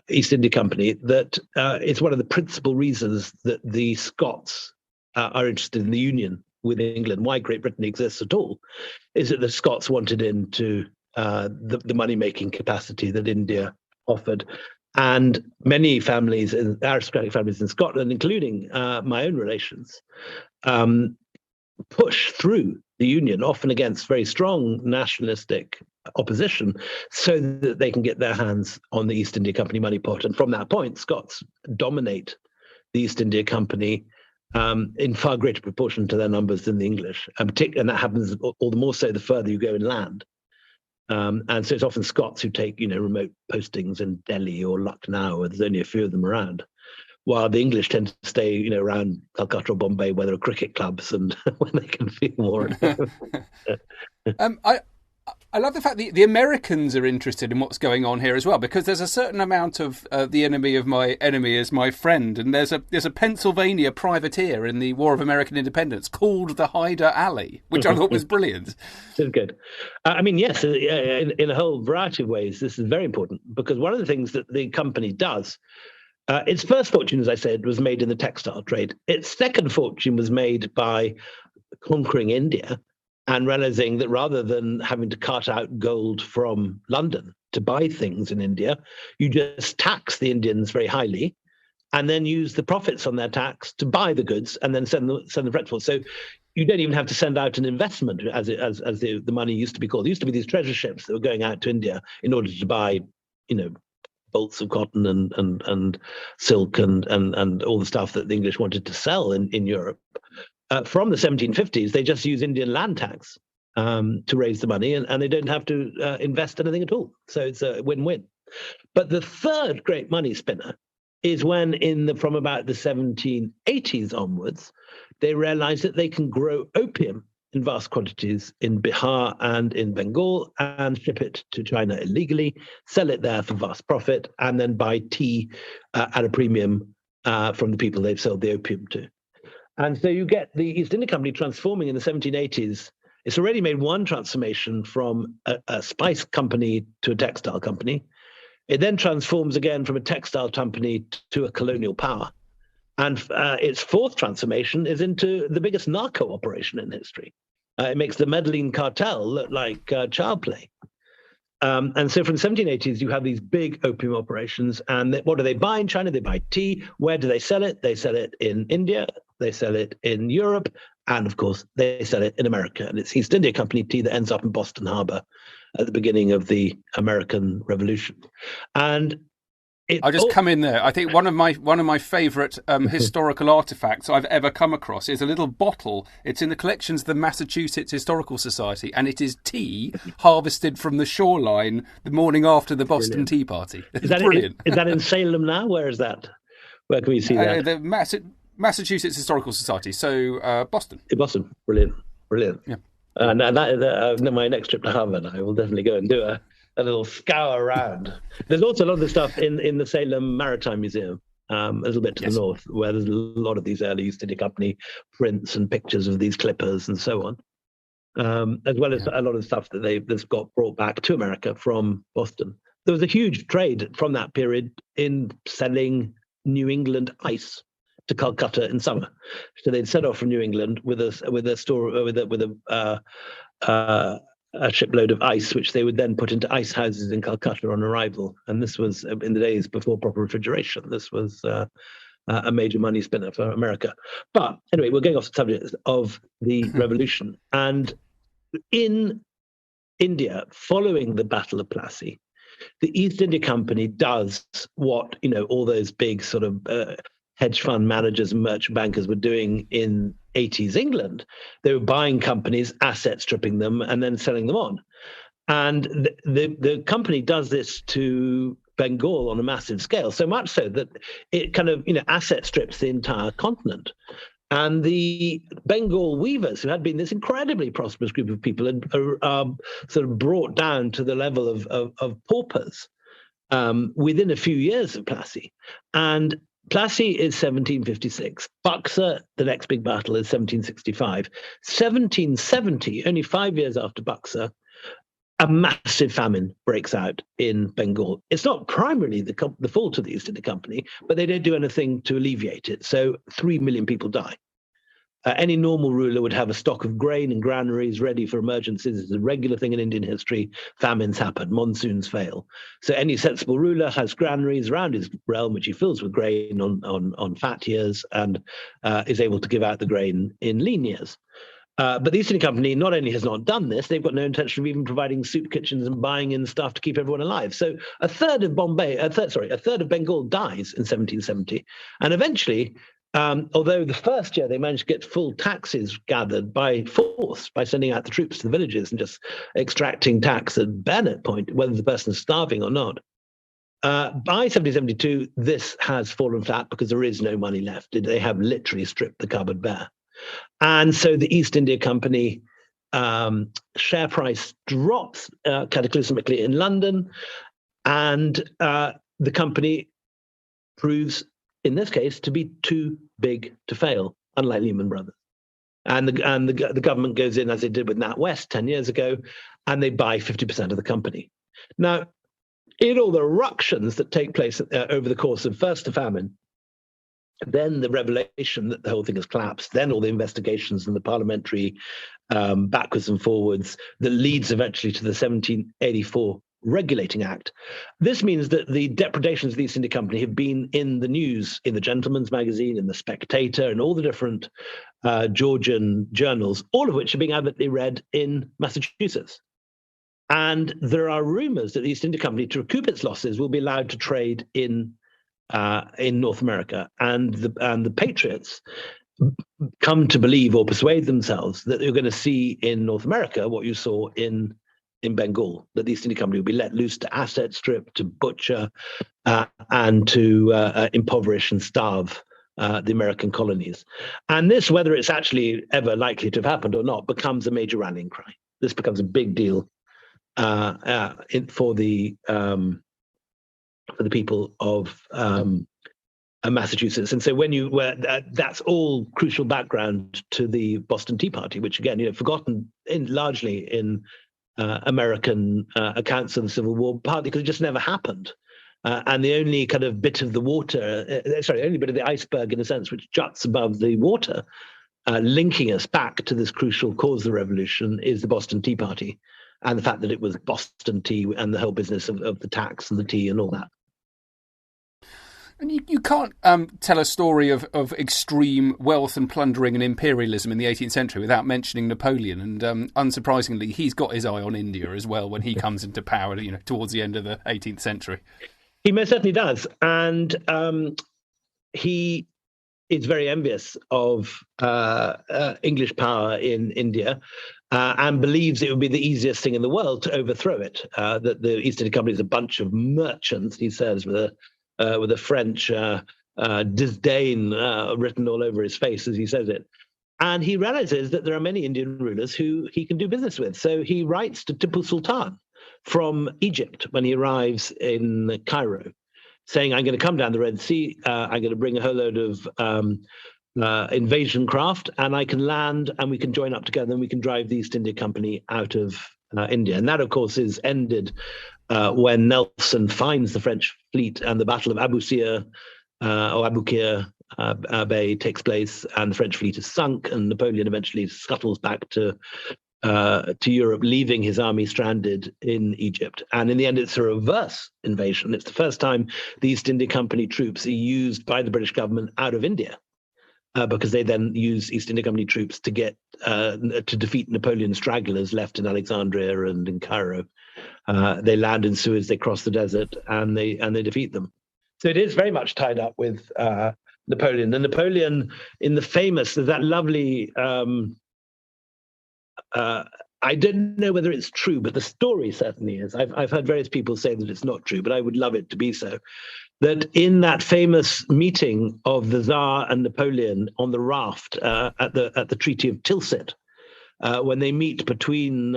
East India Company that it's one of the principal reasons that the Scots are interested in the union with England. Why Great Britain exists at all is that the Scots wanted into the money-making capacity that India offered. And many families, aristocratic families in Scotland, including my own relations, push through the union, often against very strong nationalistic opposition, so that they can get their hands on the East India Company money pot. And from that point, Scots dominate the East India Company in far greater proportion to their numbers than the English. And that happens all the more so the further you go inland. And so it's often Scots who take, remote postings in Delhi or Lucknow, where there's only a few of them around, while the English tend to stay, around Calcutta or Bombay, where there are cricket clubs and when they can feel more at home. I love the fact that the Americans are interested in what's going on here as well, because there's a certain amount of the enemy of my enemy is my friend, and there's a Pennsylvania privateer in the War of American Independence called the Hyder Alley, which I thought was brilliant. It's good. Yes, in a whole variety of ways, this is very important, because one of the things that the company does, its first fortune, as I said, was made in the textile trade. Its second fortune was made by conquering India and realizing that rather than having to cart out gold from London to buy things in India, you just tax the Indians very highly and then use the profits on their tax to buy the goods and then send them for export. So you don't even have to send out an investment, as the money used to be called. It used to be these treasure ships that were going out to India in order to buy, bolts of cotton and silk and all the stuff that the English wanted to sell in Europe. From the 1750s, they just use Indian land tax to raise the money, and they don't have to invest anything at all. So it's a win-win. But the third great money spinner is when, from about the 1780s onwards, they realize that they can grow opium in vast quantities in Bihar and in Bengal and ship it to China illegally, sell it there for vast profit, and then buy tea at a premium from the people they've sold the opium to. And so you get the East India Company transforming in the 1780s. It's already made one transformation from a spice company to a textile company. It then transforms again from a textile company to a colonial power. And its fourth transformation is into the biggest narco operation in history. It makes the Medellin cartel look like child play. And so from the 1780s, you have these big opium operations. And what do they buy in China? They buy tea. Where do they sell it? They sell it in India. They sell it in Europe. And of course, they sell it in America. And it's East India Company tea that ends up in Boston Harbor at the beginning of the American Revolution. And I'll just come in there. I think one of my favourite historical artefacts I've ever come across is a little bottle. It's in the collections of the Massachusetts Historical Society, and it is tea harvested from the shoreline the morning after the Boston Tea Party. It's brilliant. Is that in Salem now? Where is that? Where can we see that? The Massachusetts Historical Society. So Boston. Boston. Brilliant. Yeah. And my next trip to Harvard, I will definitely go and do a little scour around. There's also a lot of the stuff in the Salem Maritime Museum, a little bit to the north, where there's a lot of these early East India Company prints and pictures of these clippers and so on, as well as a lot of stuff that's got brought back to America from Boston. There was a huge trade from that period in selling New England ice to Calcutta in summer. So they'd set off from New England with a shipload of ice, which they would then put into ice houses in Calcutta on arrival. And this was in the days before proper refrigeration. This was a major money spinner for America. But anyway, we're going off the subject of the revolution. And in India, following the Battle of Plassey, the East India Company does what all those big sort of hedge fund managers and merchant bankers were doing in 80s England. They were buying companies, asset stripping them, and then selling them on. And the company does this to Bengal on a massive scale, so much so that it kind of asset strips the entire continent. And the Bengal weavers, who had been this incredibly prosperous group of people, are sort of brought down to the level of paupers within a few years of Plassey. And Plassey is 1756. Buxar, the next big battle, is 1765. 1770, only 5 years after Buxar, a massive famine breaks out in Bengal. It's not primarily the fault of the East India Company, but they don't do anything to alleviate it. So 3 million people die. Any normal ruler would have a stock of grain and granaries ready for emergencies. It's a regular thing in Indian history. Famines happen, monsoons fail. So any sensible ruler has granaries around his realm, which he fills with grain on fat years and is able to give out the grain in lean years. But the East India Company not only has not done this, they've got no intention of even providing soup kitchens and buying in stuff to keep everyone alive. So a third of Bengal dies in 1770. And eventually, although the first year they managed to get full taxes gathered by force, by sending out the troops to the villages and just extracting tax at bayonet point, whether the person is starving or not. By 1772, this has fallen flat because there is no money left. They have literally stripped the cupboard bare. And so the East India Company share price drops cataclysmically in London, and the company proves, in this case, to be too big to fail, unlike Lehman Brothers. And the government goes in, as they did with NatWest 10 years ago, and they buy 50% of the company. Now, in all the ructions that take place over the course of first the famine, then the revelation that the whole thing has collapsed, then all the investigations and the parliamentary backwards and forwards that leads eventually to the 1784 Regulating Act. This means that the depredations of the East India Company have been in the news, in the Gentleman's Magazine, in the Spectator, and all the different Georgian journals, all of which are being avidly read in Massachusetts. And there are rumors that the East India Company, to recoup its losses, will be allowed to trade in North America, and the patriots come to believe or persuade themselves that they're going to see in North America what you saw in Bengal, that the East India Company will be let loose to asset strip, to butcher, and to impoverish and starve the American colonies. And this, whether it's actually ever likely to have happened or not, becomes a major rallying cry. This becomes a big deal for the people of Massachusetts. And so that's all crucial background to the Boston Tea Party, which again, forgotten largely in American accounts of the Civil War, partly because it just never happened. And the only kind of bit of the water, only bit of the iceberg in a sense, which juts above the water, linking us back to this crucial cause of the revolution, is the Boston Tea Party, and the fact that it was Boston tea and the whole business of the tax and the tea and all that. And you can't tell a story of extreme wealth and plundering and imperialism in the 18th century without mentioning Napoleon. And unsurprisingly, he's got his eye on India as well when he comes into power, towards the end of the 18th century. He most certainly does. And he is very envious of English power in India and believes it would be the easiest thing in the world to overthrow it. That the East India Company is a bunch of merchants, he says, with a French disdain written all over his face as he says it. And he realizes that there are many Indian rulers who he can do business with. So he writes to Tipu Sultan from Egypt when he arrives in Cairo, saying, I'm going to come down the Red Sea, I'm going to bring a whole load of invasion craft, and I can land and we can join up together and we can drive the East India Company out of India. And that, of course, is ended when Nelson finds the French fleet and the Battle of Abu Qir Bay takes place, and the French fleet is sunk, and Napoleon eventually scuttles back to Europe, leaving his army stranded in Egypt. And in the end, it's a reverse invasion. It's the first time the East India Company troops are used by the British government out of India, because they then use East India Company troops to get to defeat Napoleon's stragglers left in Alexandria and in Cairo. They land in Suez, they cross the desert, and they defeat them. So it is very much tied up with Napoleon. And Napoleon, in the famous, there's that lovely. I don't know whether it's true, but the story certainly is. I've heard various people say that it's not true, but I would love it to be so. That in that famous meeting of the Tsar and Napoleon on the raft at the Treaty of Tilsit, when they meet between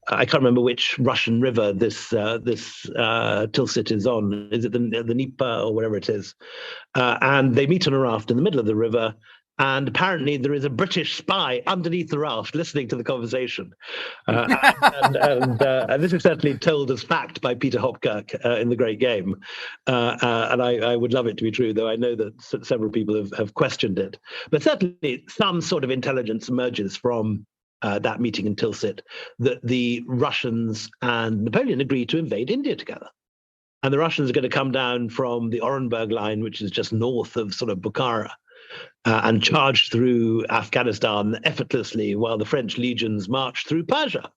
I can't remember which Russian river this Tilsit is on. Is it the Dnieper or whatever it is? And they meet on a raft in the middle of the river. And apparently there is a British spy underneath the raft listening to the conversation. And this is certainly told as fact by Peter Hopkirk in The Great Game. And I would love it to be true, though I know that several people have questioned it. But certainly some sort of intelligence emerges from that meeting in Tilsit, that the Russians and Napoleon agree to invade India together. And the Russians are going to come down from the Orenburg line, which is just north of sort of Bukhara, and charge through Afghanistan effortlessly while the French legions march through Persia.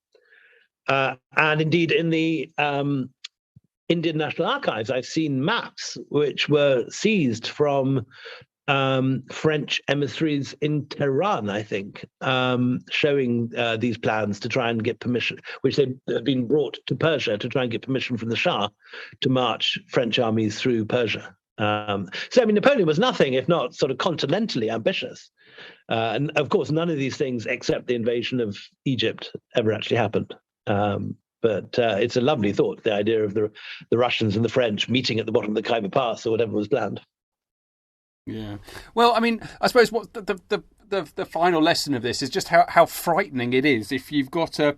And indeed, in the Indian National Archives, I've seen maps which were seized from French emissaries in Tehran, I think, showing these plans to try and get permission, which had been brought to Persia to try and get permission from the Shah to march French armies through Persia. So, I mean, Napoleon was nothing if not sort of continentally ambitious. And of course, none of these things, except the invasion of Egypt, ever actually happened. But it's a lovely thought, the idea of the Russians and the French meeting at the bottom of the Khyber Pass or whatever was planned. Yeah. Well, I mean, I suppose what the final lesson of this is just how frightening it is if you've got a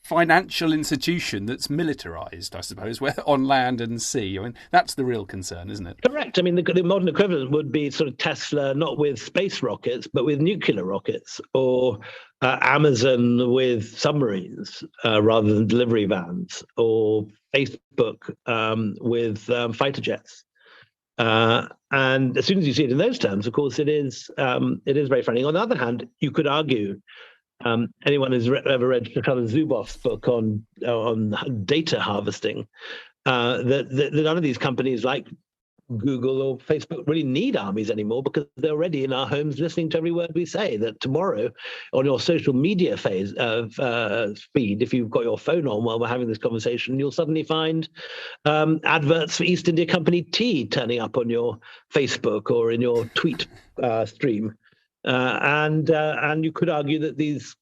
financial institution that's militarized, I suppose, whether on land and sea. I mean, that's the real concern, isn't it? Correct. I mean, the modern equivalent would be sort of Tesla, not with space rockets, but with nuclear rockets, or Amazon with submarines rather than delivery vans, or Facebook with fighter jets. And as soon as you see it in those terms, of course, it is very frightening. On the other hand, you could argue, anyone who's ever read Shkala Zuboff's book on data harvesting, that none of these companies like Google or Facebook really need armies anymore, because they're already in our homes listening to every word we say. That tomorrow on your social media feed, if you've got your phone on while we're having this conversation, you'll suddenly find adverts for East India Company tea turning up on your Facebook or in your tweet stream. And you could argue that these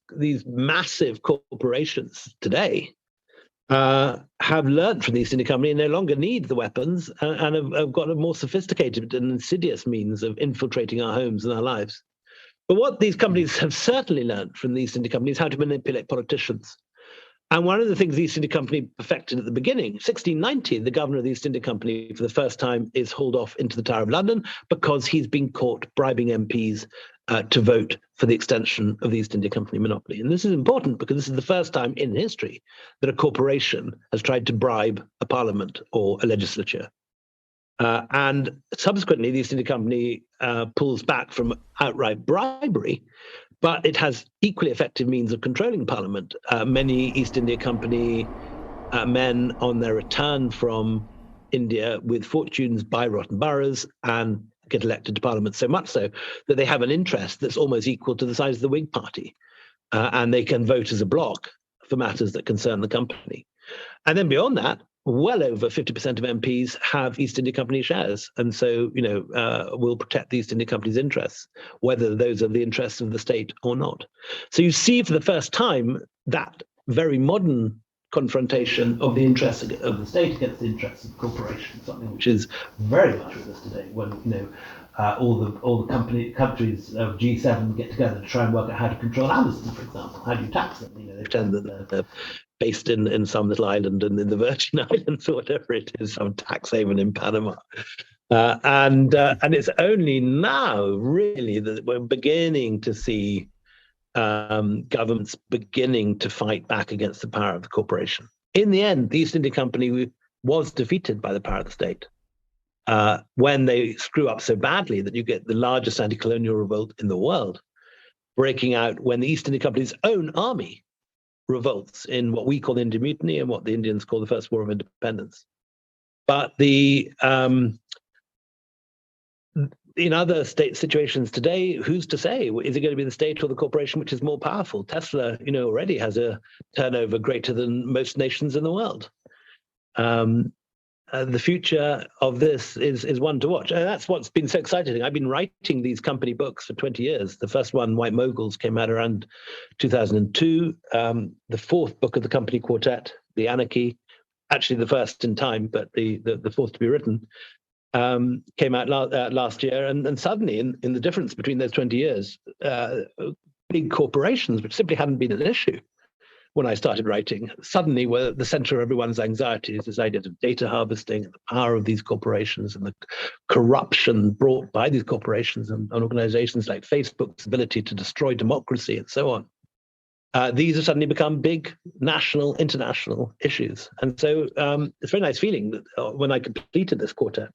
massive corporations today have learned from the East India Company and no longer need the weapons, and have got a more sophisticated and insidious means of infiltrating our homes and our lives. But what these companies have certainly learned from the East India Company is how to manipulate politicians. And one of the things the East India Company perfected at the beginning, 1690, the governor of the East India Company for the first time is hauled off into the Tower of London because he's been caught bribing MPs to vote for the extension of the East India Company monopoly. And this is important because this is the first time in history that a corporation has tried to bribe a parliament or a legislature. And subsequently, the East India Company pulls back from outright bribery, but it has equally effective means of controlling Parliament. Many East India Company men on their return from India with fortunes buy rotten boroughs and get elected to Parliament, so much so that they have an interest that's almost equal to the size of the Whig Party. And they can vote as a bloc for matters that concern the company. And then beyond that, well over 50% of MPs have East India Company shares. And so, will protect the East India Company's interests, whether those are the interests of the state or not. So you see for the first time that very modern confrontation of the interests of the state against the interests of the corporation, something which is very much with us today, when all the countries of G7 get together to try and work out how to control Amazon, for example. How do you tax them? They pretend that they're based in some little island in the Virgin Islands or whatever it is, some tax haven in Panama. And it's only now really that we're beginning to see governments beginning to fight back against the power of the corporation. In the end, the East India Company was defeated by the power of the state when they screw up so badly that you get the largest anti-colonial revolt in the world breaking out when the East India Company's own army revolts in what we call the Indian Mutiny and what the Indians call the First War of Independence. But in other state situations today, who's to say? Is it going to be the state or the corporation which is more powerful? Tesla, already has a turnover greater than most nations in the world. the future of this is one to watch. And that's what's been so exciting. I've been writing these company books for 20 years. The first one, White Moguls, came out around 2002. The fourth book of the company quartet, The Anarchy, actually the first in time, but the fourth to be written, came out last year. And suddenly, in the difference between those 20 years, big corporations, which simply hadn't been an issue when I started writing, suddenly were the center of everyone's anxieties, this idea of data harvesting, the power of these corporations, and the corruption brought by these corporations and organizations like Facebook's ability to destroy democracy and so on. These have suddenly become big national, international issues. And so it's a very nice feeling that when I completed this quartet,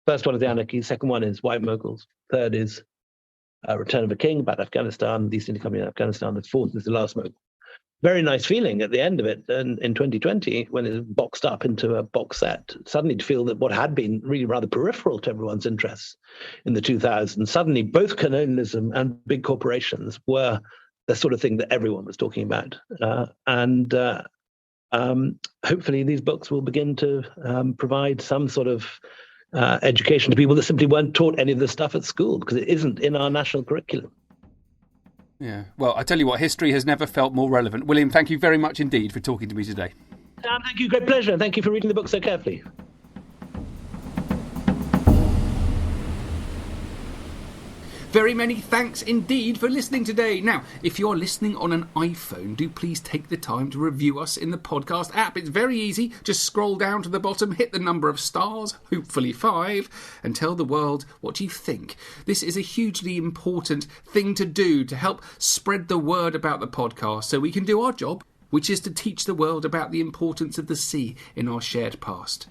first one is The Anarchy, second one is White Moguls, third is Return of a King, about Afghanistan, the East India Company in Afghanistan, the fourth is The Last Mogul. Very nice feeling at the end of it, and in 2020, when it's boxed up into a box set, suddenly to feel that what had been really rather peripheral to everyone's interests in the 2000s, suddenly both colonialism and big corporations were the sort of thing that everyone was talking about. Hopefully these books will begin to provide some sort of education to people that simply weren't taught any of this stuff at school, because it isn't in our national curriculum. Yeah, well, I tell you what, history has never felt more relevant. William, thank you very much indeed for talking to me today. Thank you, great pleasure. Thank you for reading the book so carefully. Very many thanks indeed for listening today. Now, if you're listening on an iPhone, do please take the time to review us in the podcast app. It's very easy. Just scroll down to the bottom, hit the number of stars, hopefully 5, and tell the world what you think. This is a hugely important thing to do to help spread the word about the podcast so we can do our job, which is to teach the world about the importance of the sea in our shared past.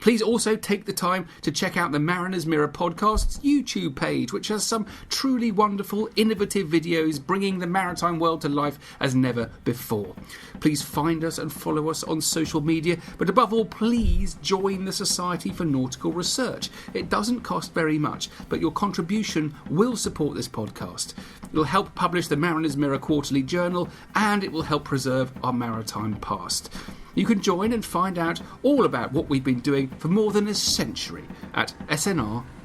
Please also take the time to check out the Mariner's Mirror podcast's YouTube page, which has some truly wonderful, innovative videos bringing the maritime world to life as never before. Please find us and follow us on social media, but above all, please join the Society for Nautical Research. It doesn't cost very much, but your contribution will support this podcast. It will help publish the Mariner's Mirror Quarterly Journal, and it will help preserve our maritime past. You can join and find out all about what we've been doing for more than a century at snr.org.uk.